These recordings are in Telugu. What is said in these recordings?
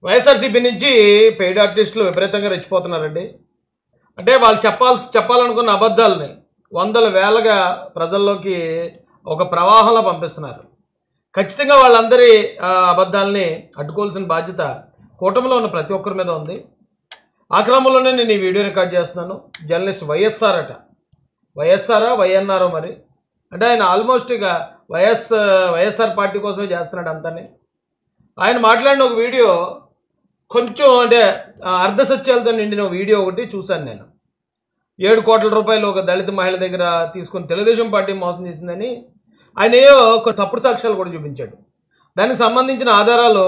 వైఎస్ఆర్సీపీ నుంచి పెయిడ్ ఆర్టిస్టులు విపరీతంగా రెచ్చిపోతున్నారండి. అంటే వాళ్ళు చెప్పాలనుకున్న అబద్ధాలని వందల వేలగా ప్రజల్లోకి ఒక ప్రవాహంలో పంపిస్తున్నారు. ఖచ్చితంగా వాళ్ళందరి అబద్ధాలని అడ్డుకోవాల్సిన బాధ్యత కూటమిలో ఉన్న ప్రతి ఒక్కరి మీద ఉంది. ఆ క్రమంలోనే నేను ఈ వీడియో రికార్డ్ చేస్తున్నాను. జర్నలిస్ట్ వైఎస్ఆర్ అట, వైఎస్ఆరా వైఎన్ఆరో మరి, అంటే ఆయన ఆల్మోస్ట్ ఇక వైఎస్ఆర్ పార్టీ కోసమే చేస్తున్నాడు అంతానే. ఆయన మాట్లాడిన ఒక వీడియో కొంచెం అంటే అర్ధ సత్యాలతో నిండిన వీడియో ఒకటి చూశాను నేను. 7 కోట్ల రూపాయలు ఒక దళిత మహిళ దగ్గర తీసుకుని తెలుగుదేశం పార్టీ మోసం చేసిందని ఆయన ఏయో తప్పుడు సాక్ష్యాలు కూడా చూపించాడు. దానికి సంబంధించిన ఆధారాలు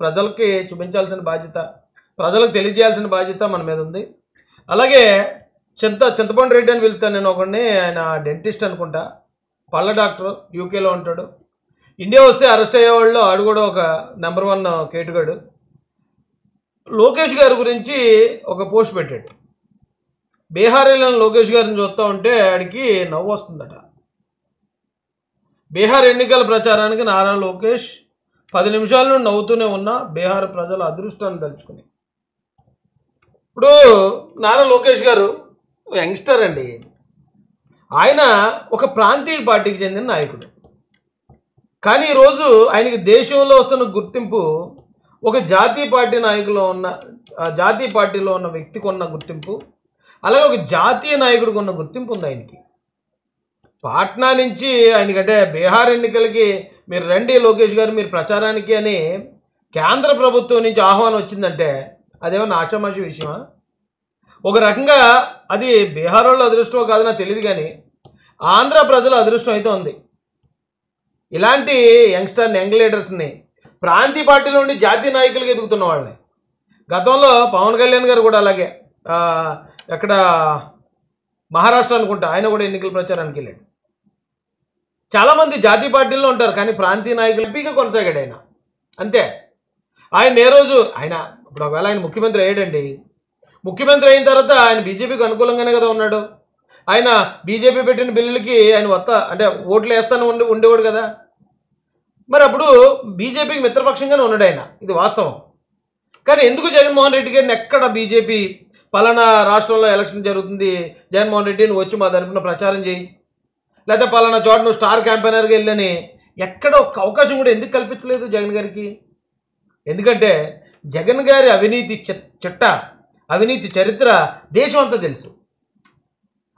ప్రజలకి చూపించాల్సిన బాధ్యత, ప్రజలకు తెలియజేయాల్సిన బాధ్యత మన మీద ఉంది. అలాగే చింతపండు రెడ్డి అని వెళ్తాను నేను ఒకడిని, ఆయన డెంటిస్ట్ అనుకుంటా, పళ్ళ డాక్టర్, యూకేలో ఉంటాడు. ఇండియా వస్తే అరెస్ట్ అయ్యేవాళ్ళు ఆడు కూడా ఒక నెంబర్ 1 కేటుగాడు. లోకేష్ గారి గురించి ఒక పోస్ట్ పెట్టాడు. బీహార్ వెళ్ళిన లోకేష్ గారిని చూస్తూ ఉంటే ఆడికి నవ్వు వస్తుందట. బీహార్ ఎన్నికల ప్రచారానికి నారా లోకేష్ 10 నిమిషాల నుండి నవ్వుతూనే ఉన్న బీహార్ ప్రజల అదృష్టాన్ని తలుచుకుని. ఇప్పుడు నారా లోకేష్ గారు యంగ్స్టర్ అండి. ఆయన ఒక ప్రాంతీయ పార్టీకి చెందిన నాయకుడు. కానీ ఈరోజు ఆయనకి దేశంలో వస్తున్న గుర్తింపు ఒక జాతీయ పార్టీలో ఉన్న వ్యక్తికి ఉన్న గుర్తింపు, అలాగే ఒక జాతీయ నాయకుడికి ఉన్న గుర్తింపు ఉంది ఆయనకి. పాట్నా నుంచి ఆయనకంటే బీహార్ ఎన్నికలకి మీరు రండి లోకేష్ గారు మీరు ప్రచారానికి అని కేంద్ర ప్రభుత్వం నుంచి ఆహ్వానం వచ్చిందంటే అదేమన్నా ఆషామాషి విషయమా? ఒక రకంగా అది బీహార్ వాళ్ళ అదృష్టమో కాదో నాకు తెలియదు, కానీ ఆంధ్ర ప్రజల అదృష్టం అయితే ఉంది. ఇలాంటి యంగ్ లీడర్స్ని ప్రాంతీయ పార్టీలో ఉండి జాతీయ నాయకులుగా ఎదుగుతున్న వాళ్ళని. గతంలో పవన్ కళ్యాణ్ గారు కూడా అలాగే ఎక్కడ మహారాష్ట్ర అనుకుంటా, ఆయన కూడా ఎన్నికల ప్రచారానికి వెళ్ళాడు. చాలామంది జాతీయ పార్టీల్లో ఉంటారు, కానీ ప్రాంతీయ నాయకులు ఎంపీగా కొనసాగాడు ఆయన. అంతే. ఆయన ఏ రోజు ఇప్పుడు ఒకవేళ ఆయన ముఖ్యమంత్రి అయ్యాడండి, ముఖ్యమంత్రి అయిన తర్వాత ఆయన బీజేపీకి అనుకూలంగానే కదా ఉన్నాడు. ఆయన బీజేపీ పెట్టిన బిల్లులకి ఆయన అంటే ఓట్లు వేస్తాను ఉండేవాడు కదా. మరి అప్పుడు బీజేపీకి మిత్రపక్షంగానే ఉన్నాడు ఆయన, ఇది వాస్తవం. కానీ ఎందుకు జగన్మోహన్ రెడ్డి గారిని ఎక్కడ బీజేపీ పలానా రాష్ట్రంలో ఎలక్షన్ జరుగుతుంది, జగన్మోహన్ రెడ్డి నువ్వు వచ్చి మా తరపున ప్రచారం చేయి, లేకపోతే పలానా చోట నువ్వు స్టార్ క్యాంపెయినర్గా వెళ్ళని ఎక్కడ ఒక అవకాశం కూడా ఎందుకు కల్పించలేదు జగన్ గారికి? ఎందుకంటే జగన్ గారి అవినీతి చరిత్ర దేశం అంతా తెలుసు.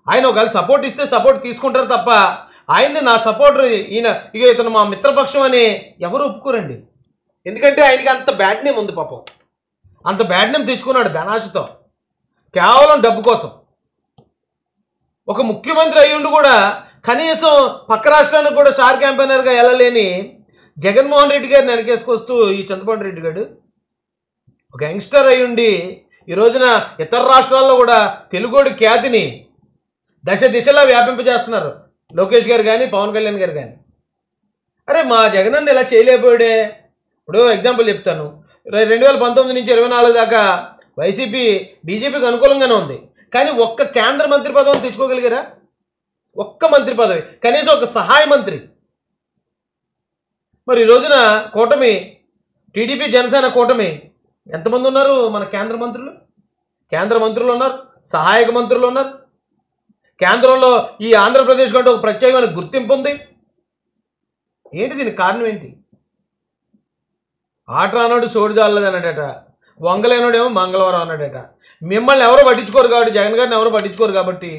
ఆయన ఒకవేళ సపోర్ట్ ఇస్తే సపోర్ట్ తీసుకుంటారు తప్ప ఆయన్ని నా సపోర్టర్ ఇతను మా మిత్రపక్షం అని ఎవరు ఒప్పుకోరండి. ఎందుకంటే ఆయనకి అంత బ్యాడ్ నేమ్ ఉంది పాపం. అంత బ్యాడ్ నేమ్ తెచ్చుకున్నాడు ధనాశతో, కేవలం డబ్బు కోసం. ఒక ముఖ్యమంత్రి అయ్యుండి కూడా కనీసం పక్క రాష్ట్రానికి కూడా స్టార్ క్యాంపెయినర్గా వెళ్ళలేని జగన్మోహన్ రెడ్డి గారిని వెనకేసుకొస్తూ ఈ చింతపండు రెడ్డి గారు ఒక యంగ్స్టర్ అయ్యుండి ఈ రోజున ఇతర రాష్ట్రాల్లో కూడా తెలుగోడి ఖ్యాతిని దిశలా వ్యాపింపజేస్తున్నారు లోకేష్ గారు కానీ పవన్ కళ్యాణ్ గారు కానీ. అరే మా జగన్ అన్న ఇలా చేయలేకపోయాడే. ఇప్పుడు ఎగ్జాంపుల్ చెప్తాను. 2019 నుంచి 24 దాకా బీజేపీకి అనుకూలంగానే ఉంది, కానీ ఒక్క కేంద్ర మంత్రి పదవిని తెచ్చుకోగలిగారా? ఒక్క మంత్రి పదవి, కనీసం ఒక సహాయ మంత్రి. మరి ఈ రోజున కూటమి టీడీపీ జనసేన కూటమి ఎంతమంది ఉన్నారు? మన కేంద్ర మంత్రులు ఉన్నారు, సహాయక మంత్రులు ఉన్నారు. కేంద్రంలో ఈ ఆంధ్రప్రదేశ్ కంటే ఒక ప్రత్యేకమైన గుర్తింపు ఉంది. ఏంటి దీనికి కారణం ఏంటి? ఆట రానోడు సోడు జాలలేదు అన్నాడట, వంగలేనోడేమో మంగళవారం అన్నాడట. మిమ్మల్ని ఎవరో పట్టించుకోరు కాబట్టి, జగన్ గారిని ఎవరో పట్టించుకోరు కాబట్టి,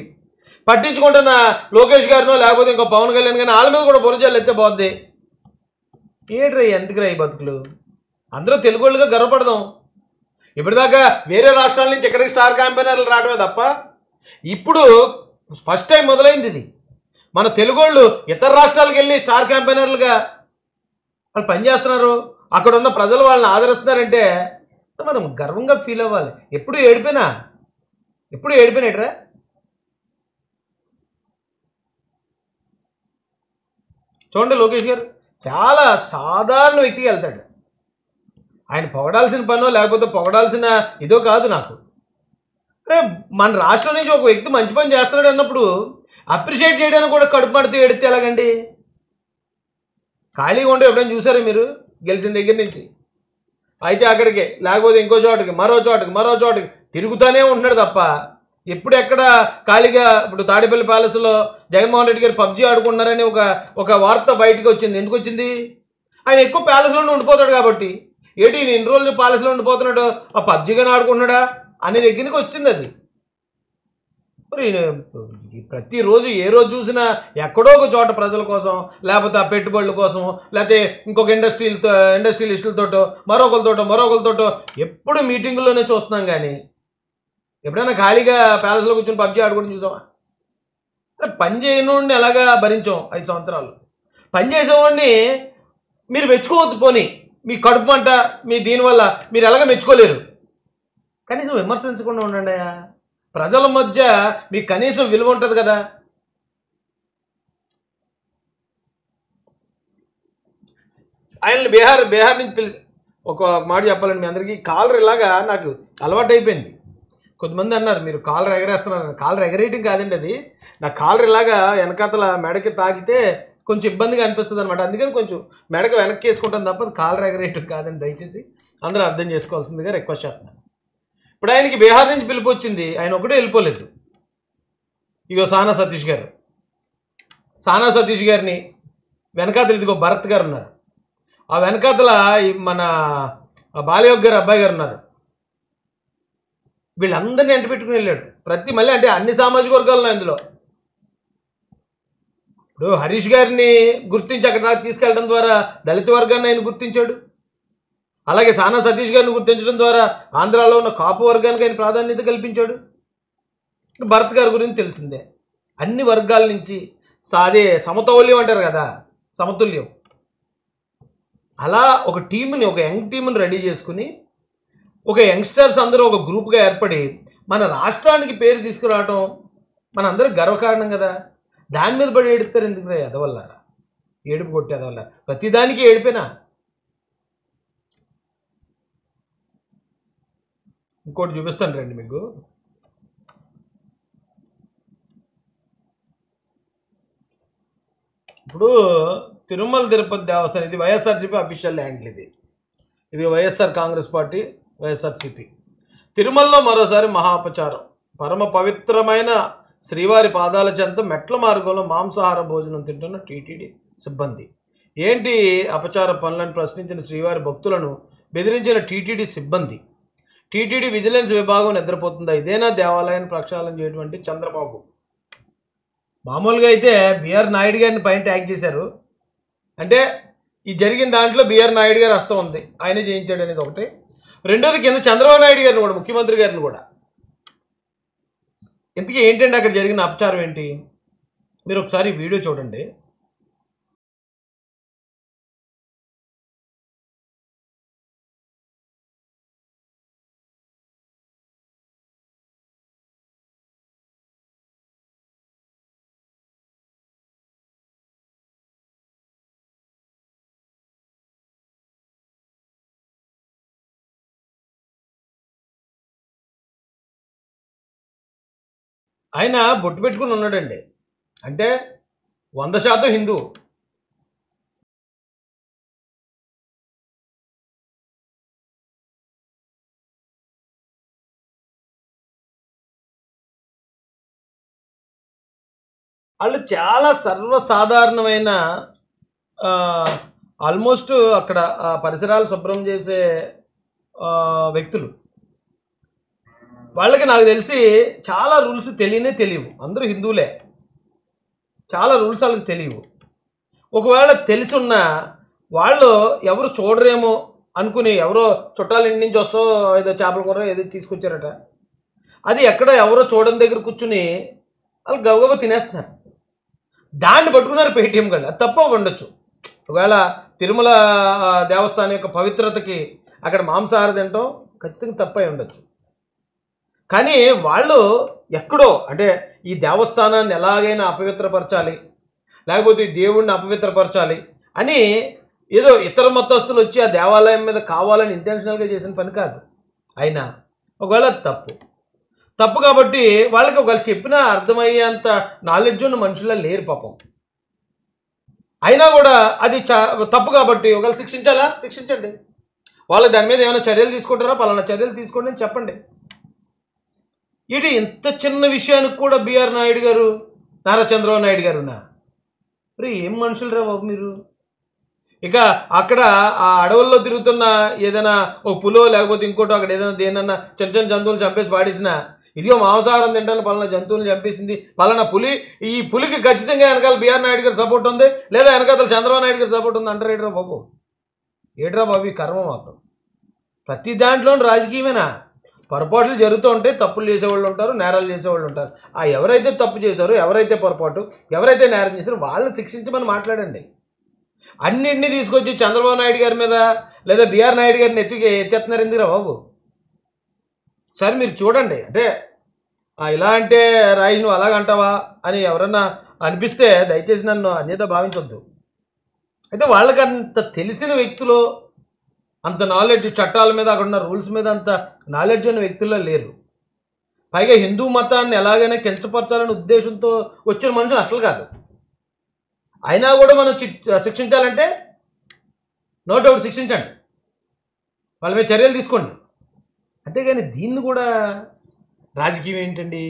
పట్టించుకుంటున్న లోకేష్ గారినో లేకపోతే ఇంకో పవన్ కళ్యాణ్ గారిని వాళ్ళ మీద కూడా బురజాలు ఎత్తే పోద్ది. ఏడ్రై ఎందుకురా ఈ బతుకులు? అందరూ తెలుగోళ్ళుగా గర్వపడదాం. ఇప్పటిదాకా వేరే రాష్ట్రాల నుంచి ఎక్కడికి స్టార్ క్యాంపెయినర్లు రావడమే తప్ప ఇప్పుడు ఫస్ట్ టైం మొదలైంది ఇది. మన తెలుగోళ్ళు ఇతర రాష్ట్రాలకు వెళ్ళి స్టార్ క్యాంపెయినర్లుగా వాళ్ళు పనిచేస్తున్నారు, అక్కడ ఉన్న ప్రజలు వాళ్ళని ఆదరిస్తున్నారంటే మనం గర్వంగా ఫీల్ అవ్వాలి. ఎప్పుడు ఏడిపోయినట్రా? చూడండి, లోకేష్ గారు చాలా సాధారణ వ్యక్తిగా వెళ్తాడు. ఆయన పొగడాల్సిన పనో లేకపోతే పొగడాల్సిన ఇదో కాదు నాకు. అరే మన రాష్ట్రం నుంచి ఒక వ్యక్తి మంచి పని చేస్తున్నాడు అన్నప్పుడు అప్రిషియేట్ చేయడానికి కూడా కడుపు మడితే ఎడితే ఎలాగండి? ఖాళీగా ఉంటే ఎప్పుడైనా చూసారా మీరు? గెలిచిన దగ్గర నుంచి అయితే అక్కడికి, లేకపోతే ఇంకో చోటకి, మరో చోటకి తిరుగుతూనే ఉంటున్నాడు తప్ప ఎప్పుడు ఎక్కడ ఖాళీగా. ఇప్పుడు తాడేపల్లి ప్యాలెస్లో జగన్మోహన్ రెడ్డి గారు పబ్జీ ఆడుకున్నారని ఒక వార్త బయటకు వచ్చింది. ఎందుకు వచ్చింది? ఆయన ఎక్కువ ప్యాలెస్లోనే ఉండిపోతాడు కాబట్టి. ఏంటి ఈయన ఎన్ని రోజులు ప్యాలెస్లో ఉండిపోతున్నాడు, ఆ పబ్జీగానే ఆడుకుంటున్నాడా అనే దగ్గరికి వచ్చింది అది. మరి ప్రతిరోజు ఏ రోజు చూసినా ఎక్కడో ఒక చోట ప్రజల కోసం, లేకపోతే ఆ పెట్టుబడుల కోసం, లేకపోతే ఇంకొక ఇండస్ట్రియలిస్టులతోటో మరొకరితోటో ఎప్పుడు మీటింగుల్లోనే చూస్తున్నాం. కానీ ఎప్పుడైనా ఖాళీగా ప్యాలెస్లో కూర్చొని పబ్జీ ఆడుకోవడం చూసామా? పని చేయనివాడిని ఎలాగా భరించాం 5 సంవత్సరాలు. పని చేసేవాడిని మీరు మెచ్చుకోవద్దు. పోనీ మీ కడుపు మంట, మీ దీనివల్ల మీరు ఎలాగ మెచ్చుకోలేరు. కనీసం విమర్శించకుండా ఉండండి. ప్రజల మధ్య మీకు కనీసం విలువ ఉంటుంది కదా. ఆయనని బీహార్ నుంచి ఒక మాట చెప్పాలండి మీ అందరికీ. కాలర్ ఇలాగా నాకు అలవాటు అయిపోయింది. కొంతమంది అన్నారు మీరు కాలర్ ఎగరేస్తున్నారు. కాలర్ ఎగరేయటం కాదండి, అది నా కాలర్ ఇలాగా వెనకాతల మెడకి తాకితే కొంచెం ఇబ్బందిగా అనిపిస్తుంది అనమాట. అందుకని కొంచెం మెడకు వెనక్కి వేసుకుంటాను తప్ప కాలర్ ఎగరేయటం కాదండి. దయచేసి అందరూ అర్థం చేసుకోవాల్సిందిగా రిక్వెస్ట్ చేస్తున్నాను. ఇప్పుడు ఆయనకి బీహార్ నుంచి పిలుపు వచ్చింది, ఆయన ఒకటే వెళ్ళిపోలేదు. ఇగో సానా సతీష్ గారిని వెనకాతలు ఇదిగో భరత్ గారు ఉన్నారు. ఆ వెనకాతల మన బాలయోగ్ గారు అబ్బాయి గారు ఉన్నారు. వీళ్ళందరినీ ఎంట పెట్టుకుని వెళ్ళాడు. మళ్ళీ అంటే అన్ని సామాజిక వర్గాలను అందులో. ఇప్పుడు హరీష్ గారిని గుర్తించి అక్కడ దాకా తీసుకెళ్ళడం ద్వారా దళిత వర్గాన్ని ఆయన గుర్తించాడు. అలాగే సానా సతీష్ గారిని గుర్తించడం ద్వారా ఆంధ్రాలో ఉన్న కాపు వర్గానికి ఆయన ప్రాధాన్యత కల్పించాడు. భరత్ గారి గురించి తెలిసిందే. అన్ని వర్గాల నుంచి అదే సమతౌల్యం అంటారు కదా, సమతుల్యం. అలా ఒక టీంని, ఒక యంగ్ టీంని రెడీ చేసుకుని, ఒక యంగ్స్టర్స్ అందరూ ఒక గ్రూప్గా ఏర్పడి మన రాష్ట్రానికి పేరు తీసుకురావటం మనందరికి గర్వకారణం కదా. దాని మీద పడి ఏడుస్తారు ఎందుకు రా ఎదవల్ల, ఏడుపు కొట్టి ఎదవల్ల, ప్రతిదానికి ఏడిపోయినా. ఇంకోటి చూపిస్తాను రండి మీకు. ఇప్పుడు తిరుమల తిరుపతి దేవస్థానం, ఇది వైఎస్ఆర్సీపీ అఫీషియల్ ల్యాండ్. ఇది వైఎస్ఆర్ కాంగ్రెస్ పార్టీ, వైఎస్ఆర్సీపీ. తిరుమలలో మరోసారి మహా అపచారం. పరమ పవిత్రమైన శ్రీవారి పాదాల చెంత మెట్ల మార్గంలో మాంసాహార భోజనం తింటున్న టీటీడీ సిబ్బంది. ఏంటి అపచార పనులను ప్రశ్నించిన శ్రీవారి భక్తులను బెదిరించిన టీటీడీ సిబ్బంది. టీటీడీ విజిలెన్స్ విభాగం నిద్రపోతుందా? ఇదేనా దేవాలయాన్ని ప్రక్షాళన చేయటువంటి చంద్రబాబు? మామూలుగా అయితే బిఆర్ నాయుడు గారిని పైన ట్యాగ్ చేశారు. అంటే ఈ జరిగిన దాంట్లో బిఆర్ నాయుడు గారు హస్తం ఉంది, ఆయనే చేయించాడు అనేది ఒకటి. రెండోది కింద చంద్రబాబు నాయుడు గారిని కూడా, ముఖ్యమంత్రి గారిని కూడా. ఇంతకీ ఏంటంటే అక్కడ జరిగిన అపచారం ఏంటి? మీరు ఒకసారి వీడియో చూడండి. ఆయన బొట్టు పెట్టుకుని ఉన్నాడండి, అంటే 100% హిందూ. వాళ్ళు చాలా సర్వసాధారణమైన ఆల్మోస్ట్ అక్కడ పరిసరాలు శుభ్రం చేసే వ్యక్తులు. వాళ్ళకి నాకు తెలిసి చాలా రూల్స్ తెలియవు. అందరూ హిందువులే, చాలా రూల్స్ వాళ్ళకి తెలియవు. ఒకవేళ తెలిసున్నా వాళ్ళు ఎవరు చూడరేమో అనుకుని, ఎవరో చుట్టాల ఇంటి నుంచి వస్తో ఏదో చేపల కూర ఏదో తీసుకొచ్చారట, అది ఎక్కడ ఎవరో చూడని దగ్గర కూర్చుని వాళ్ళు గబగబా తినేస్తున్నారు. దాన్ని పట్టుకున్నారు పేటీఎం వాళ్ళు. అది తప్ప ఉండొచ్చు. ఒకవేళ తిరుమల దేవస్థానం యొక్క పవిత్రతకి అక్కడ మాంసాహార తినటం ఖచ్చితంగా తప్పై ఉండొచ్చు. కానీ వాళ్ళు ఎక్కడో అంటే ఈ దేవస్థానాన్ని ఎలాగైనా అపవిత్రపరచాలి, లేకపోతే దేవుణ్ణి అపవిత్రపరచాలి అని ఏదో ఇతర మతస్థులు వచ్చి ఆ దేవాలయం మీద కావాలని ఇంటెన్షనల్గా చేసిన పని కాదు. అయినా ఒకవేళ తప్పు కాబట్టి వాళ్ళకి ఒకవేళ చెప్పినా అర్థమయ్యేంత నాలెడ్జ్ ఉన్న మనుషుల్లో లేరు పాపం. అయినా కూడా అది తప్పు కాబట్టి ఒకవేళ శిక్షించాలా, శిక్షించండి. వాళ్ళు దాని మీద ఏమైనా చర్యలు తీసుకుంటారా? పలానా చర్యలు తీసుకోండి అని చెప్పండి. ఇది ఇంత చిన్న విషయానికి కూడా బిఆర్ నాయుడు గారు, నారా చంద్రబాబు నాయుడు గారునా మరి ఏం మనుషులు రా బాబు మీరు? ఇక అక్కడ ఆ అడవుల్లో తిరుగుతున్న ఏదైనా ఓ పులో లేకపోతే ఇంకోటో అక్కడ ఏదైనా దేనన్నా చిన్న చిన్న జంతువులు చంపేసి పాడేసిన, ఇదిగో మాంసాహారం తింటాను పలానా జంతువులను చంపేసింది, పలానా పులి, ఈ పులికి ఖచ్చితంగా వెనకాల బిఆర్ నాయుడు గారి సపోర్ట్ ఉంది, లేదా వెనకాల చంద్రబాబు నాయుడు గారి సపోర్ట్ ఉంది అంటారు. ఏట్రా బాబు, ఏట్రా బాబు ఈ కర్మ మాత్రం. ప్రతి దాంట్లోనూ రాజకీయమేనా? పొరపాట్లు జరుగుతూ ఉంటే తప్పులు చేసేవాళ్ళు ఉంటారు, నేరాలు చేసేవాళ్ళు ఉంటారు. ఆ ఎవరైతే తప్పు చేశారో, ఎవరైతే పొరపాటు, ఎవరైతే నేరం చేశారో వాళ్ళని శిక్షించమని మాట్లాడండి. అన్నింటినీ తీసుకొచ్చి చంద్రబాబు నాయుడు గారి మీద లేదా బిఆర్ నాయుడు గారిని ఎత్తేస్తున్నారు ఎందుకురా బాబు? సరే మీరు చూడండి. అంటే ఇలా అంటే రాయి నువ్వు అలాగంటావా అని ఎవరన్నా అనిపిస్తే దయచేసి నన్ను అన్యత భావించొద్దు. అయితే వాళ్ళకి అంత తెలిసిన వ్యక్తులు, అంత నాలెడ్జ్, చట్టాల మీద అక్కడ ఉన్న రూల్స్ మీద అంత నాలెడ్జ్ ఉన్న వ్యక్తుల్లో లేరు. పైగా హిందూ మతాన్ని ఎలాగైనా కించపరచాలనే ఉద్దేశంతో వచ్చిన మనుషులు అసలు కాదు. అయినా కూడా మనం శిక్షించాలంటే నో డౌట్ శిక్షించండి, వాళ్ళ మీద చర్యలు తీసుకోండి. అంతేగాని దీన్ని కూడా రాజకీయం ఏంటండి?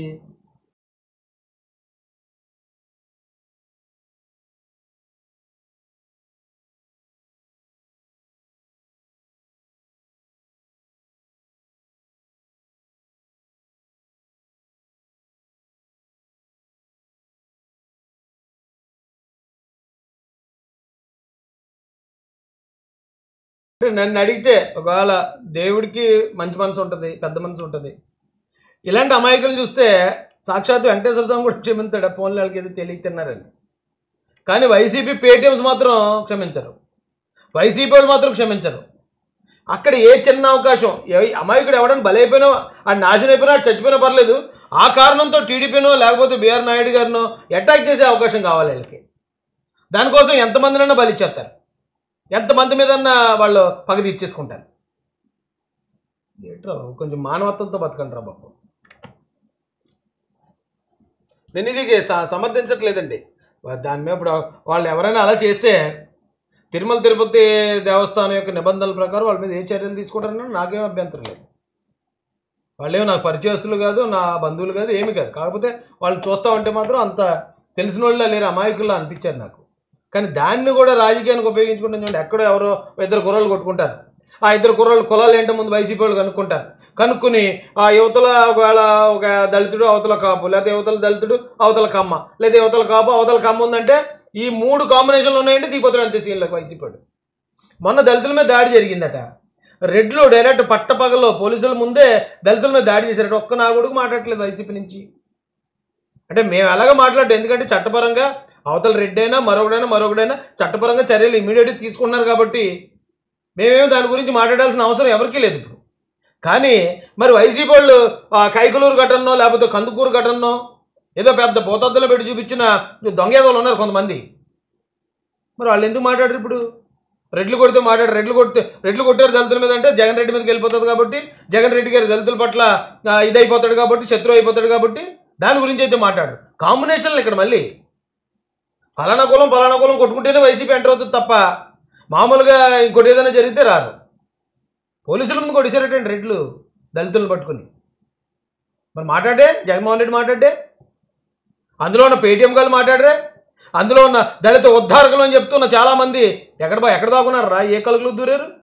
అంటే నన్ను అడిగితే ఒకవేళ దేవుడికి మంచి మనసు ఉంటుంది, పెద్ద మనసు ఉంటుంది. ఇలాంటి అమాయకులు చూస్తే సాక్షాత్తు వెంకటేశ్వర స్వామి కూడా క్షమించాడు, ఫోన్లు వాళ్ళకి ఏదో తెలియక తిన్నారని. కానీ వైసీపీ పేటీఎంస్ మాత్రం క్షమించరు, వైసీపీ వాళ్ళు మాత్రం క్షమించరు. అక్కడ ఏ చిన్న అవకాశం, అమాయకుడు ఎవడని బలైపోయినా, ఆ నాశనం అయిపోయినా, చచ్చిపోయినా పర్లేదు, ఆ కారణంతో టీడీపీనో లేకపోతే బిఆర్ నాయుడు గారినో అటాక్ చేసే అవకాశం కావాలి వీళ్ళకి. దానికోసం ఎంతమందినైనా బలిచ్చేస్తారు, ఎంతమంది మీదన్నా వాళ్ళు పగ తీర్చేసుకుంటారు. ఏంట్రా బాబు, కొంచెం మానవత్వంతో బతకండి రా బాబు. నేను ఇది సమర్థించట్లేదండి. దాని మీద ఇప్పుడు వాళ్ళు ఎవరైనా అలా చేస్తే తిరుమల తిరుపతి దేవస్థానం యొక్క నిబంధనల ప్రకారం వాళ్ళ మీద ఏ చర్యలు తీసుకుంటారని నాకేం అభ్యంతరం లేదు. వాళ్ళేమో నాకు పరిచయస్తులు కాదు, నా బంధువులు కాదు, ఏమి కాదు. కాకపోతే వాళ్ళు చూస్తూ ఉంటే మాత్రం అంత తెలిసిన వాళ్ళ లేరు, అమాయకుల్లో అనిపించారు నాకు. కానీ దాన్ని కూడా రాజకీయానికి ఉపయోగించుకుంటే చూడండి, ఎక్కడో ఎవరో ఇద్దరు కుర్రలు కొట్టుకుంటారు. ఆ ఇద్దరు కుర్రలు ఏంటో ముందు వైసీపీ వాళ్ళు కనుక్కుంటారు. కనుక్కుని ఆ యువతల ఒకవేళ ఒక దళితుడు అవతల కాపు, లేదా యువతల దళితుడు అవతల కమ్మ, లేదా యువతల కాపు అవతల కమ్మ ఉందంటే ఈ 3 కాంబినేషన్లు ఉన్నాయంటే దిగిపోతాడు అంతే సీన్లకు వైసీపీ. మొన్న దళితుల మీద దాడి జరిగిందట, రెడ్లు డైరెక్ట్ పట్టపగల్లో పోలీసుల ముందే దళితుల మీద దాడి చేశారట. ఒక్క నా కొడుకు మాట్లాడట్లేదు వైసీపీ నుంచి. అంటే మేము ఎలాగ మాట్లాడటం, ఎందుకంటే చట్టపరంగా అవతల రెడ్డి అయినా మరొకడైనా చట్టపరంగా చర్యలు ఇమీడియట్గా తీసుకుంటున్నారు కాబట్టి మేమేమో దాని గురించి మాట్లాడాల్సిన అవసరం ఎవరికీ లేదు ఇప్పుడు. కానీ మరి వైసీపీ వాళ్ళు కైకలూరు ఘటనో లేకపోతే కందుకూరు ఘటనో ఏదో పెద్ద భూతద్దులో పెట్టి చూపించిన దొంగేదోళ్ళు ఉన్నారు కొంతమంది. మరి వాళ్ళు ఎందుకు మాట్లాడరు ఇప్పుడు? రెడ్లు కొడితే మాట్లాడారు, రెడ్లు కొట్టారు దళితుల మీద అంటే జగన్ రెడ్డి మీదకి వెళ్ళిపోతుంది కాబట్టి, జగన్ రెడ్డి గారు దళితుల పట్ల ఇదైపోతాడు కాబట్టి, శత్రువు అయిపోతాడు కాబట్టి దాని గురించి అయితే మాట్లాడరు. కాంబినేషన్లు ఇక్కడ మళ్ళీ ఫలానా కులం కొట్టుకుంటేనే వైసీపీ ఎంటర్ అవుతుంది తప్ప మామూలుగా ఇంకోటి ఏదైనా జరిగితే రారు. పోలీసుల ముందు కొట్టేశారటండి రెడ్లు దళితులను పట్టుకుని. మరి మాట్లాడే జగన్మోహన్ రెడ్డి మాట్లాడే, అందులో ఉన్న పేటీఎం గారు మాట్లాడరే, అందులో ఉన్న దళిత ఉద్ధారకులు అని చెప్తున్న చాలామంది ఎక్కడ దాకున్నారు రా, ఏ కలుగులు దూరారు.